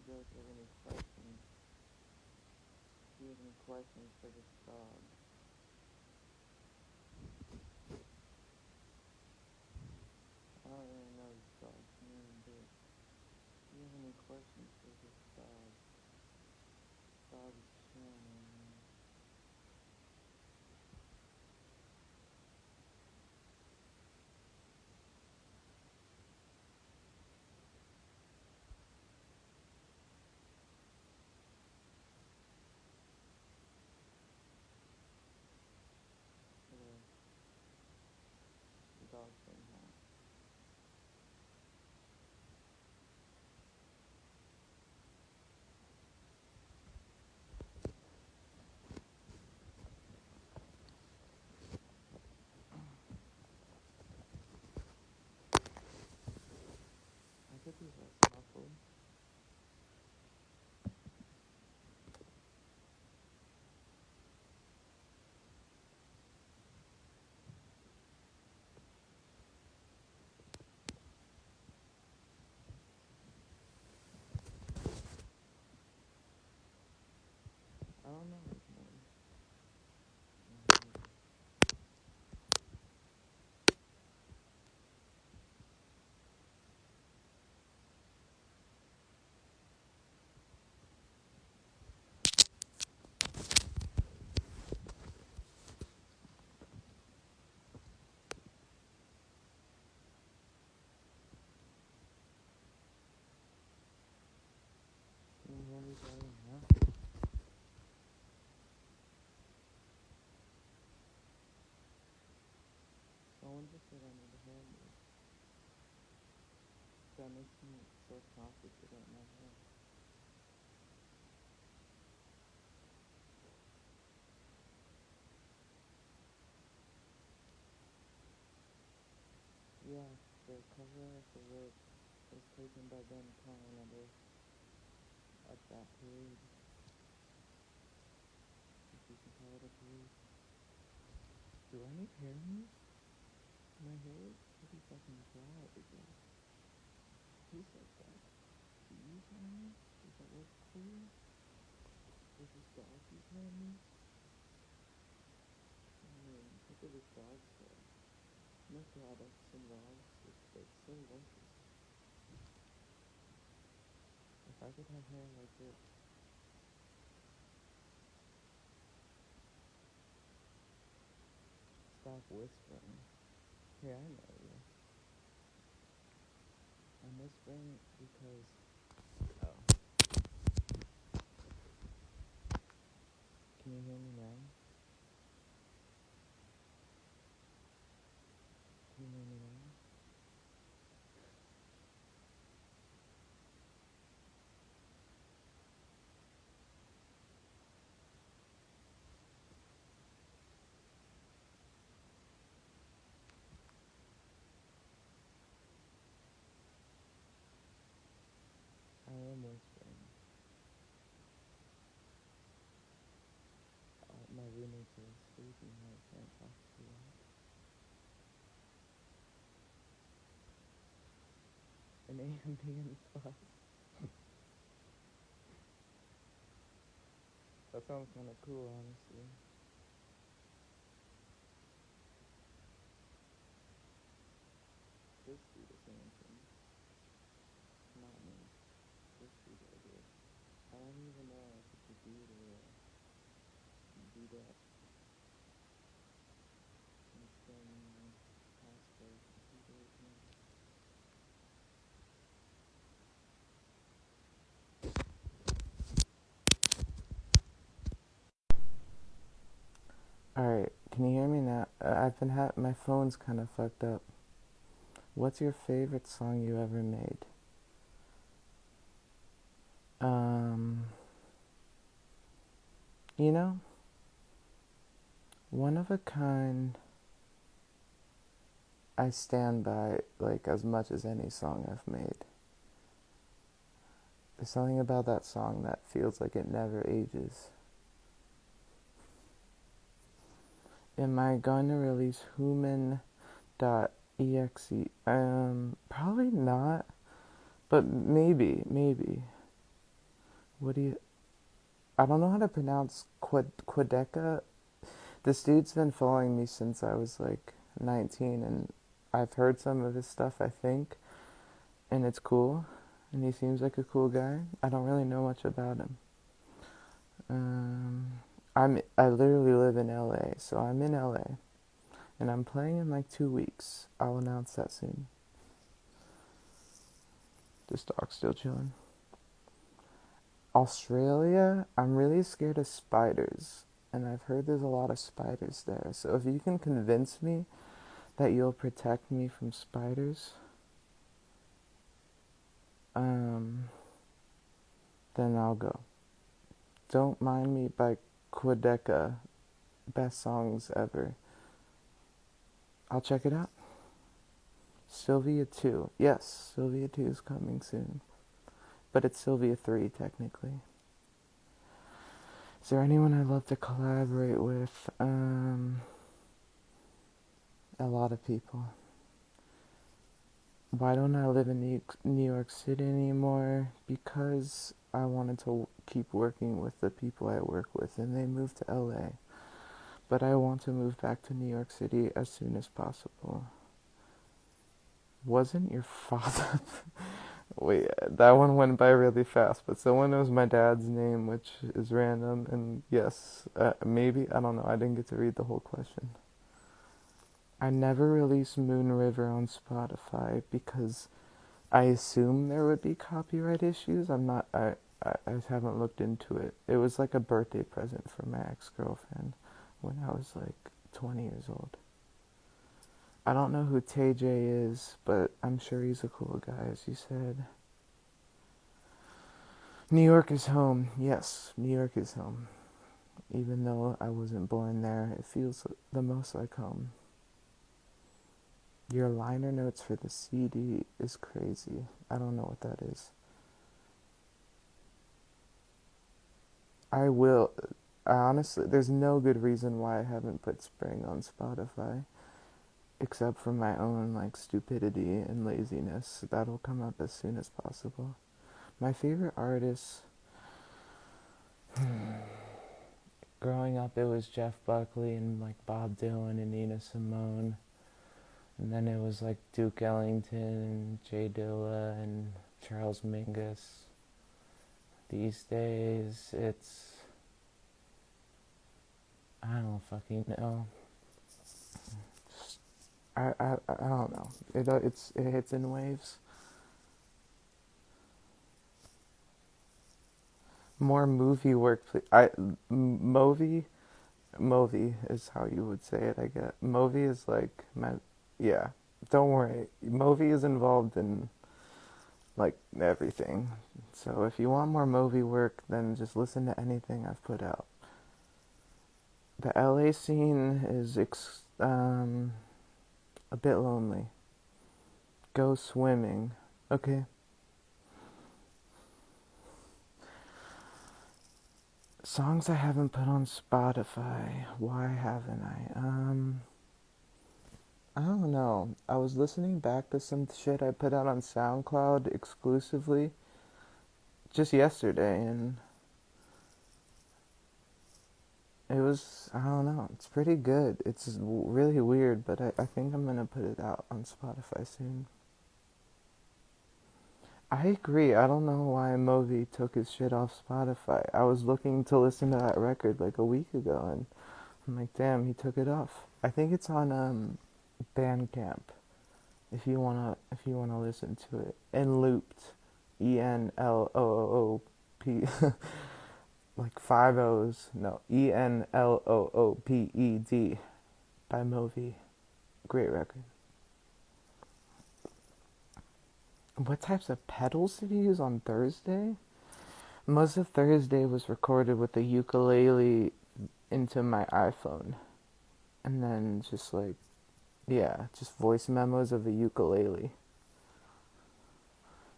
guys have any questions? Do you have any questions for this dog? I don't really know this dog's name, but do you have any questions for this dog? Dog is chilling right now. Hello. The dog's saying hi. I get these less muffled. I don't know his name. Can you hear me better now? Someone just said I need a hair move. That makes me self-conscious about my hair. Yeah, the cover of the work was taken by Ben Kahn at that parade. If you can call it a parade. Do I need hair move? My hair is pretty fucking dry, bro. Who said that? Do you tell me? Does that work for you? Does this dog keep telling me? I mean, look at this dog's hair. No products involved. It's so luscious. If I could have hair like this. Stop whispering. Hey, I know you. I'm whispering because... Oh. Can you hear me now? Can you hear me now? I am whispering. My roommates are sleeping. I can't talk too loud. An Ambien Plus. That sounds kind of cool, honestly. This dude is answering. Not me. This dude right here. I don't even know if it's a dude or a dudette. I'm scanning my passport. Alright, can you hear me now? I've been my phone's kind of fucked up. What's your favorite song you ever made? You know, One of a Kind, I stand by, like, as much as any song I've made. There's something about that song that feels like it never ages. Am I going to release Human.exe? Probably not, but maybe. What do you... I don't know how to pronounce Quedeca. This dude's been following me since I was like 19, and I've heard some of his stuff, I think, and it's cool, and he seems like a cool guy. I don't really know much about him. I literally live in LA, so I'm in LA, and I'm playing in like 2 weeks. I'll announce that soon. This dog's still chilling. Australia, I'm really scared of spiders, and I've heard there's a lot of spiders there. So if you can convince me that you'll protect me from spiders, then I'll go. Don't Mind Me by Quedeca, best songs ever. I'll check it out. Sylvia 2. Yes, Sylvia 2 is coming soon. But it's Sylvia 3, technically. Is there anyone I'd love to collaborate with? A lot of people. Why don't I live in New York City anymore? Because I wanted to keep working with the people I work with, and they moved to LA. But I want to move back to New York City as soon as possible. Wasn't your father... Wait, that one went by really fast, but someone knows my dad's name, which is random, and yes, maybe, I don't know, I didn't get to read the whole question. I never released Moon River on Spotify because I assume there would be copyright issues. I haven't looked into it. It was like a birthday present for my ex-girlfriend when I was like 20 years old. I don't know who Tay J is, but I'm sure he's a cool guy, as you said. New York is home. Yes, New York is home. Even though I wasn't born there, it feels the most like home. Your liner notes for the CD is crazy. I don't know what that is. I will... Honestly, there's no good reason why I haven't put Spring on Spotify. Except for my own, like, stupidity and laziness. That'll come up as soon as possible. My favorite artists... Growing up, it was Jeff Buckley and, like, Bob Dylan and Nina Simone. And then it was, like, Duke Ellington and Jay Dilla and Charles Mingus. These days, it's... I don't fucking know. I don't know. It hits in waves. More movie work, please. Movie is how you would say it, I guess. Movie is like yeah. Don't worry. Movie is involved in like everything. So if you want more movie work, then just listen to anything I've put out. The LA scene is a bit lonely. Go swimming. Okay. Songs I haven't put on Spotify. Why haven't I? I don't know. I was listening back to some shit I put out on SoundCloud exclusively just yesterday, and it was, I don't know, it's pretty good. It's really weird, but I think I'm gonna put it out on Spotify soon. I agree. I don't know why Movi took his shit off Spotify. I was looking to listen to that record like a week ago, and I'm like, damn, he took it off. I think it's on Bandcamp. If you wanna listen to it, Enlooped, ENLOOP, like 5 O's. No, ENLOOPED by Movi. Great record. What types of pedals did you use on Thursday? Most of Thursday was recorded with the ukulele into my iPhone. And then just like, yeah, just voice memos of the ukulele.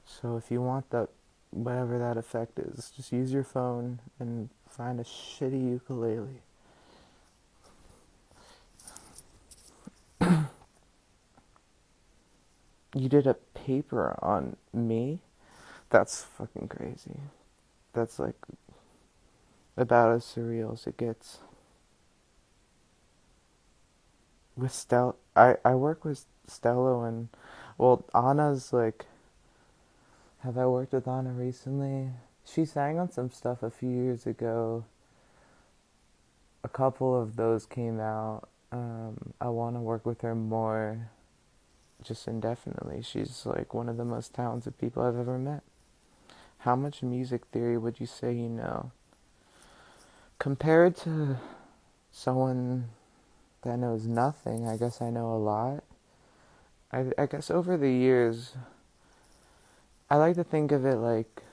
So if you want that, whatever that effect is, just use your phone and find a shitty ukulele. You did a paper on me? That's fucking crazy. That's like about as surreal as it gets. With I work with Stello and, well, Anna's like, have I worked with Anna recently? She sang on some stuff a few years ago. A couple of those came out. I want to work with her more, just indefinitely. She's like one of the most talented people I've ever met. How much music theory would you say you know? Compared to someone that knows nothing, I guess I know a lot. I guess over the years, I like to think of it like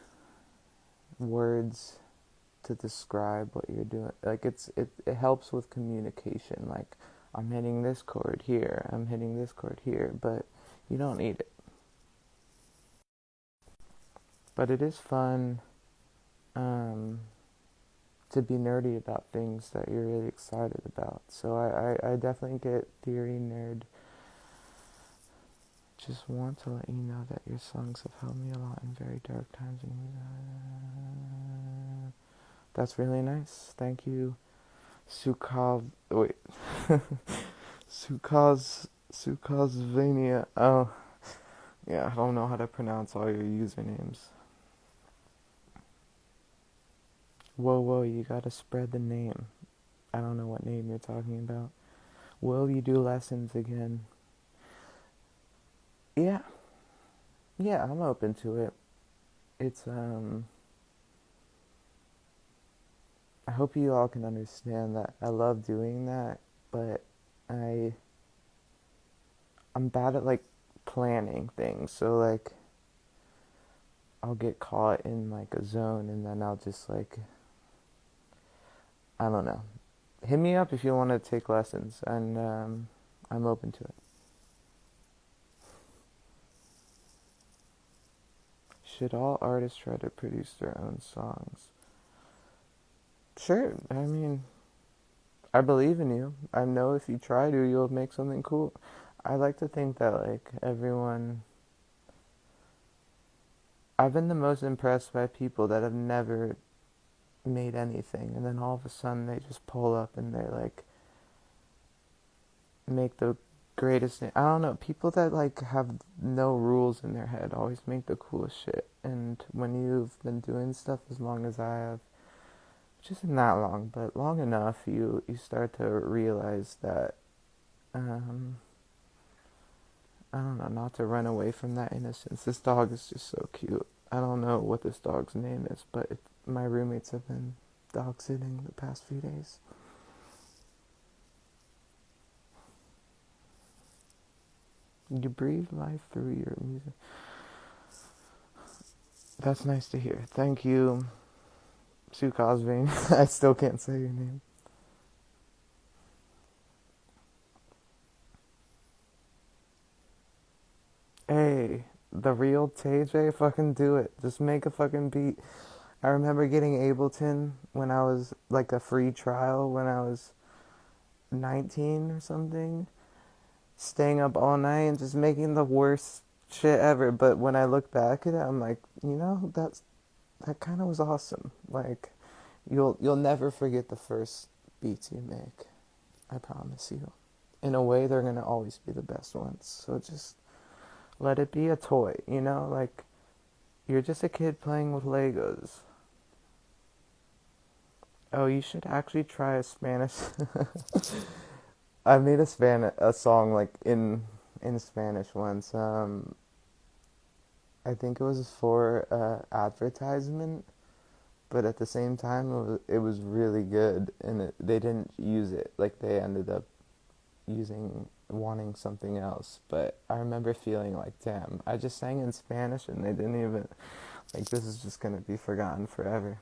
words to describe what you're doing. Like it helps with communication. Like, I'm hitting this chord here, I'm hitting this chord here, but you don't need it. But it is fun, um, to be nerdy about things that you're really excited about. So I definitely get theory nerd. Just want to let you know that your songs have helped me a lot in very dark times. That's really nice. Thank you, Sukov. Wait, Sukosvania. Oh, yeah. I don't know how to pronounce all your usernames. Whoa, whoa! You gotta spread the name. I don't know what name you're talking about. Will you do lessons again? Yeah, yeah. I'm open to it. It's. I hope you all can understand that I love doing that, but I I'm bad at like planning things. So like I'll get caught in like a zone and then I'll just like, I don't know. Hit me up if you want to take lessons, and I'm open to it. Should all artists try to produce their own songs? Sure. I mean, I believe in you. I know if you try to, you'll make something cool. I like to think that like everyone, I've been the most impressed by people that have never made anything, and then all of a sudden they just pull up and they like make the greatest. I don't know. People that like have no rules in their head always make the coolest shit. And when you've been doing stuff as long as I have, which isn't that long, but long enough, you start to realize that, um, I don't know, not to run away from that innocence. This dog is just so cute. I don't know what this dog's name is, but my roommates have been dog sitting the past few days. You breathe life through your music. That's nice to hear. Thank you, Sue Cosby. I still can't say your name. Hey, the real TJ, fucking do it. Just make a fucking beat. I remember getting Ableton when I was like a free trial when I was 19 or something, staying up all night and just making the worst shit ever. But when I look back at it, I'm like, that kind of was awesome. Like, you'll never forget the first beats you make. I promise you. In a way, they're gonna always be the best ones. So just let it be a toy, like you're just a kid playing with Legos. Oh, you should actually try a Spanish. I made a song like in Spanish once. I think it was for advertisement, but at the same time it was really good, and they didn't use it. Like they ended up wanting something else. But I remember feeling like, damn, I just sang in Spanish and they didn't even, like, this is just gonna be forgotten forever.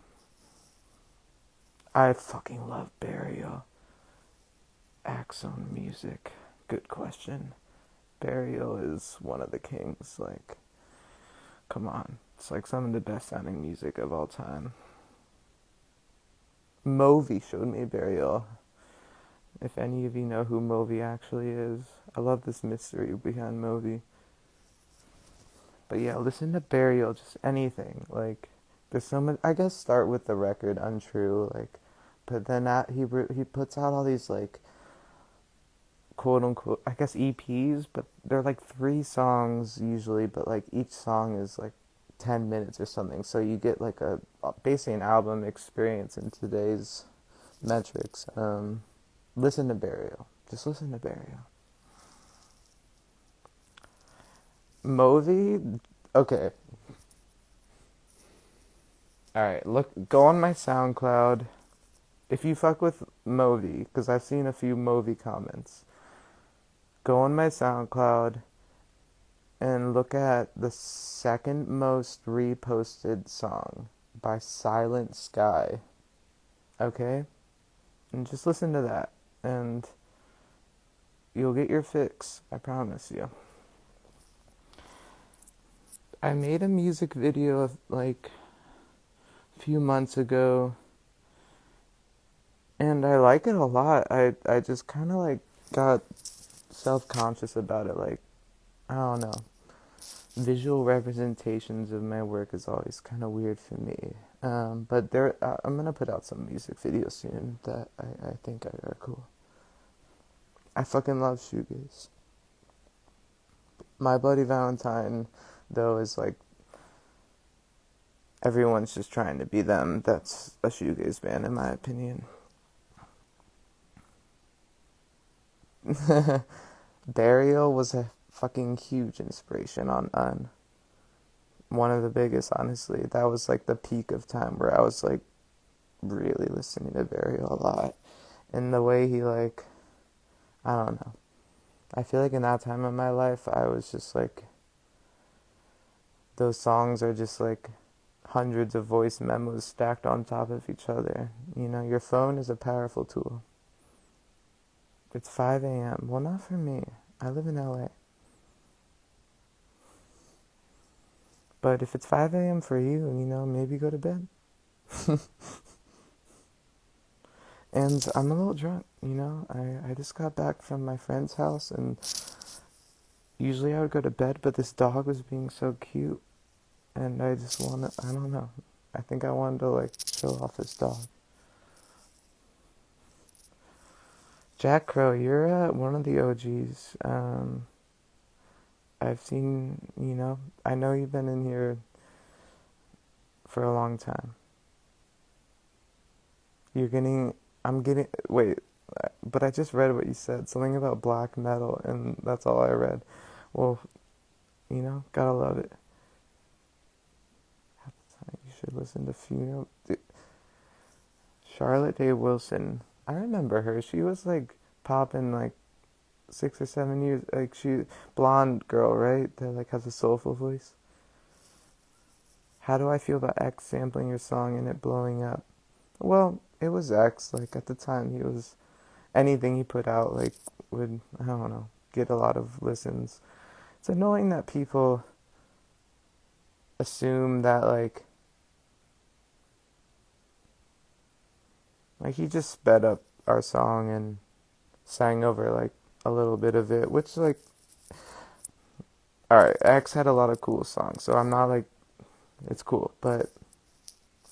I fucking love Burial. Axon music. Good question. Burial is one of the kings. Like, come on. It's like some of the best sounding music of all time. Movi showed me Burial. If any of you know who Movi actually is, I love this mystery behind Movi. But yeah, listen to Burial, just anything. Like, There's so much. I guess start with the record Untrue, like, but then he puts out all these like quote unquote I guess EPs, but they're like 3 songs usually, but like each song is like 10 minutes or something. So you get like a basically an album experience in today's metrics. Listen to Burial. Just listen to Burial. Movi. Okay. All right. Go on my SoundCloud. If you fuck with Movi, because I've seen a few Movi comments, go on my SoundCloud and look at the second most reposted song by Silent Sky. Okay? And just listen to that. And you'll get your fix. I promise you. I made a music video of like a few months ago. And I like it a lot. I just kind of like got self-conscious about it. Like, I don't know. Visual representations of my work is always kind of weird for me. But I'm gonna put out some music videos soon that I think are cool. I fucking love shoegaze. My Bloody Valentine, though, is like everyone's just trying to be them. That's a shoegaze band, in my opinion. Burial was a fucking huge inspiration on one of the biggest, honestly. That was like the peak of time where I was like really listening to Burial a lot. And the way he like, I don't know. I feel like in that time of my life, I was just like, those songs are just like hundreds of voice memos stacked on top of each other. You know, your phone is a powerful tool. It's 5 a.m. Well, not for me. I live in LA. But if it's 5 a.m. for you, you know, maybe go to bed. And I'm a little drunk, you know. I just got back from my friend's house, and usually I would go to bed, but this dog was being so cute, and I don't know. I think I wanted to, like, show off this dog. Jack Crow, you're one of the OGs. I've seen, you know, I know you've been in here for a long time. Wait, but I just read what you said, something about black metal, and that's all I read. Well, you know, gotta love it. You should listen to Funeral. Charlotte Day Wilson, I remember her. She was like popping like 6 or 7 years. Like she, blonde girl, right? That like has a soulful voice. How do I feel about X sampling your song and it blowing up? Well, it was X. Like at the time, anything he put out like would, I don't know, get a lot of listens. It's annoying that people assume that like he just sped up our song and sang over like a little bit of it, which like, alright, X had a lot of cool songs, so I'm not like, it's cool, but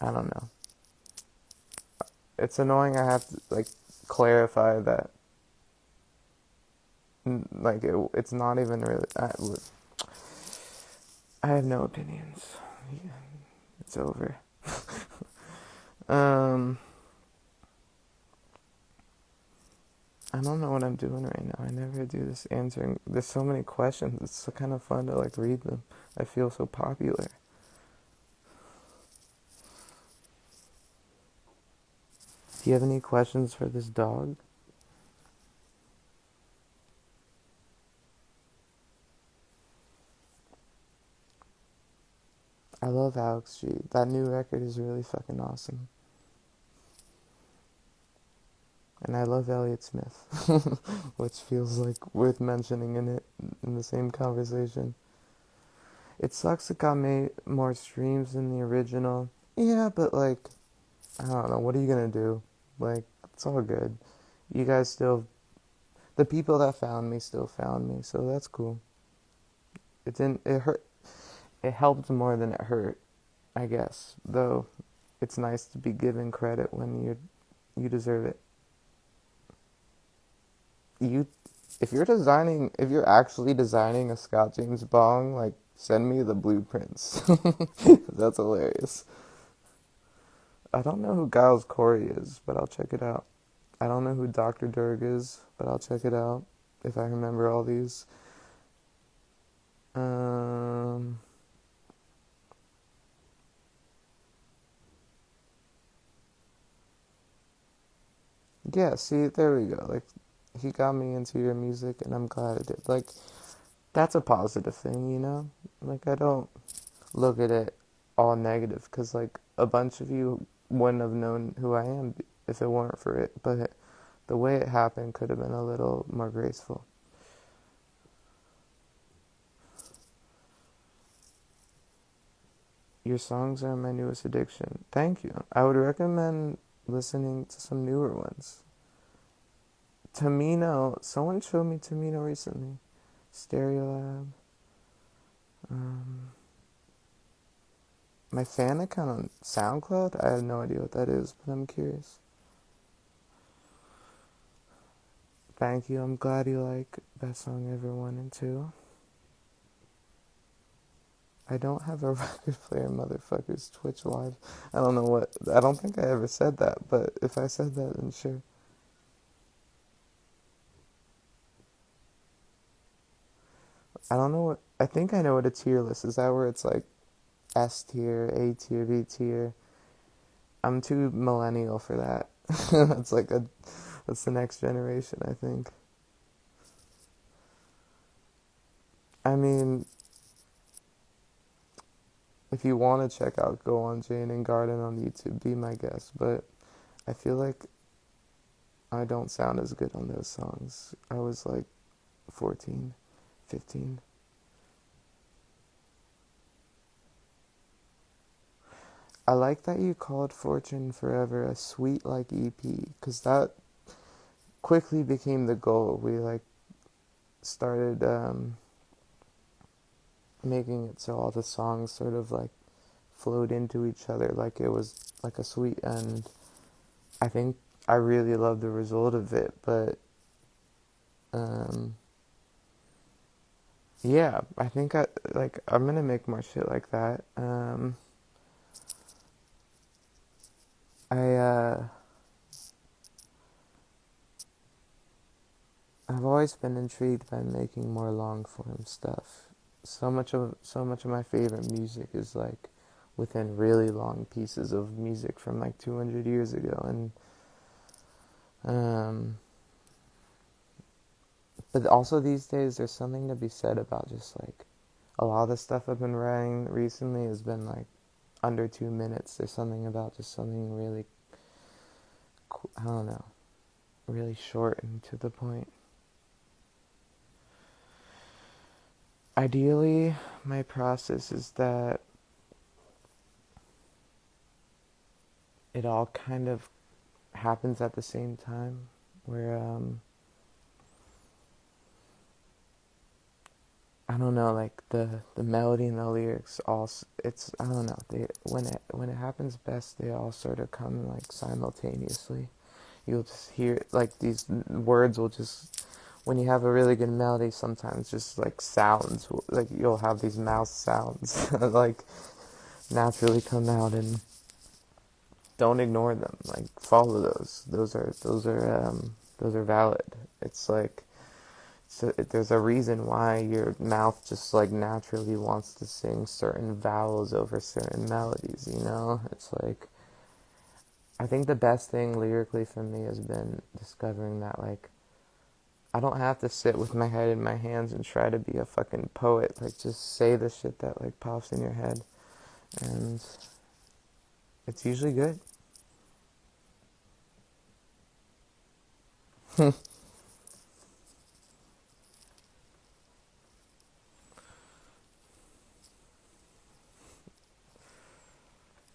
I don't know. It's annoying I have to like clarify that like it's not even really, I have no opinions. Yeah, it's over. I don't know what I'm doing right now. I never do this answering. There's so many questions. It's so kind of fun to like read them. I feel so popular. Do you have any questions for this dog? I love Alex G. That new record is really fucking awesome. And I love Elliott Smith, which feels like worth mentioning in the same conversation. It sucks it got more streams than the original. Yeah, but like, I don't know. What are you gonna do? Like, it's all good. You guys still, the people that found me still found me, so that's cool. It didn't. It hurt. It helped more than it hurt. I guess. Though it's nice to be given credit when you deserve it. You if you're actually designing a Scott James bong, like send me the blueprints. That's hilarious. I don't know who Giles Corey is, but I'll check it out. I don't know who Dr. Durg is, but I'll check it out if I remember all these. Um, yeah, see, there we go. Like, he got me into your music, and I'm glad it did. Like, that's a positive thing, you know? Like, I don't look at it all negative, because, like, a bunch of you wouldn't have known who I am if it weren't for it. But the way it happened could have been a little more graceful. Your songs are my newest addiction. Thank you. I would recommend listening to some newer ones. Tamino, someone showed me Tamino recently. Stereolab. Um, my fan account on SoundCloud? I have no idea what that is, but I'm curious. Thank you. I'm glad you like Best Song Ever 1 and 2. I don't have a record player, motherfuckers. Twitch Live. I don't know what. I don't think I ever said that, but if I said that, then sure. I don't know what. I think I know what a tier list is. Is that where it's like S tier, A tier, B tier? I'm too millennial for that. That's like that's the next generation, I think. I mean, if you want to check out Go On Jane and Garden on YouTube, be my guest. But I feel like I don't sound as good on those songs. I was like 14, 15. I like that you called Fortune Forever a sweet like EP, because that quickly became the goal. We like started making it so all the songs sort of like flowed into each other, like it was like a sweet end. I think I really love the result of it, but um, yeah, I think I'm gonna make more shit like that. I I've always been intrigued by making more long form stuff. So much of my favorite music is like within really long pieces of music from like 200 years ago, and um, but also these days there's something to be said about just like a lot of the stuff I've been writing recently has been like under 2 minutes. There's something about just something really, I don't know, really short and to the point. Ideally, my process is that it all kind of happens at the same time, where I don't know, like the melody and the lyrics all it's I don't know, they when it happens best, they all sort of come like simultaneously. You'll just hear like these words will just, when you have a really good melody, sometimes just like sounds, like you'll have these mouth sounds like naturally come out, and don't ignore them. Like follow those. Those are valid. It's like, so there's a reason why your mouth just like naturally wants to sing certain vowels over certain melodies. You know, it's like, I think the best thing lyrically for me has been discovering that like I don't have to sit with my head in my hands and try to be a fucking poet. Like just say the shit that like pops in your head, and it's usually good.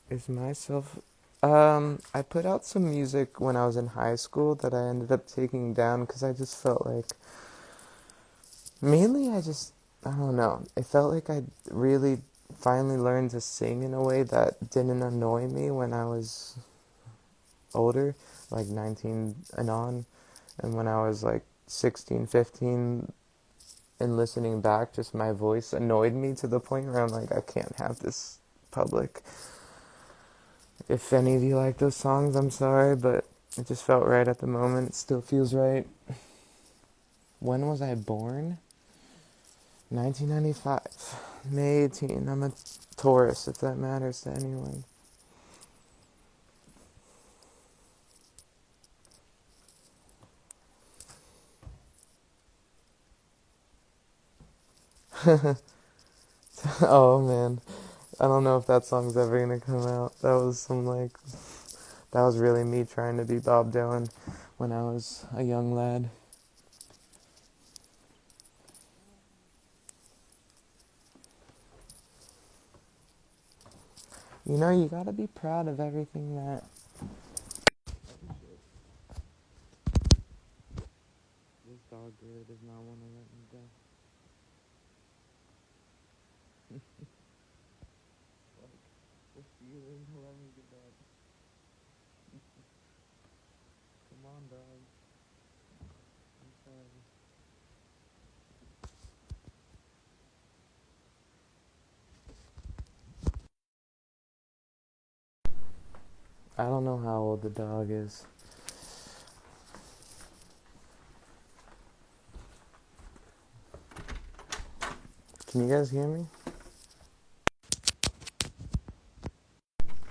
Is myself. I put out some music when I was in high school that I ended up taking down because I just felt like, mainly I don't know, it felt like I really finally learned to sing in a way that didn't annoy me when I was older, like 19 and on, and when I was like 16, 15, and listening back, just my voice annoyed me to the point where I'm like, I can't have this public. If any of you like those songs, I'm sorry, but it just felt right at the moment. It still feels right. When was I born? 1995. May 18. I'm a Taurus, if that matters to anyone. Oh man, I don't know if that song's ever gonna come out. That was really me trying to be Bob Dylan when I was a young lad. You know, you gotta be proud of everything that... This dog really does not want to let me go. Like, refusing to let me get up. Come on, dog. I'm sorry. I don't know how old the dog is. Can you guys hear me?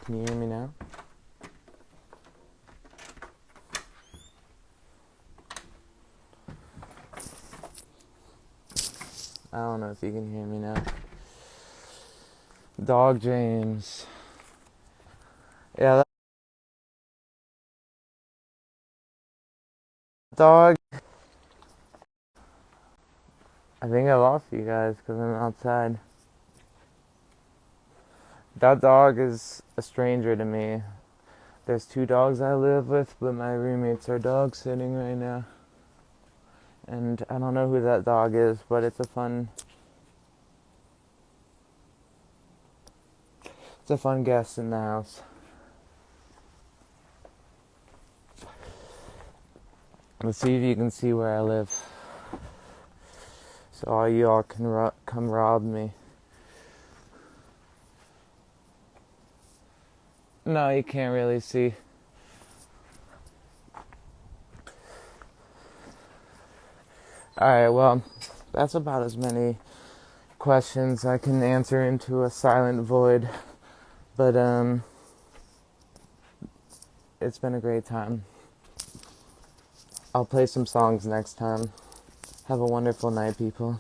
Can you hear me now? I don't know if you can hear me now. Dog James. Yeah, that dog. I think I lost you guys because I'm outside. That dog is a stranger to me. There's 2 dogs I live with, but my roommates are dog sitting right now. And I don't know who that dog is, but it's a fun guest in the house. Let's see if you can see where I live. So all y'all can come rob me. No, you can't really see. Alright, well, that's about as many questions I can answer into a silent void. But, it's been a great time. I'll play some songs next time. Have a wonderful night, people.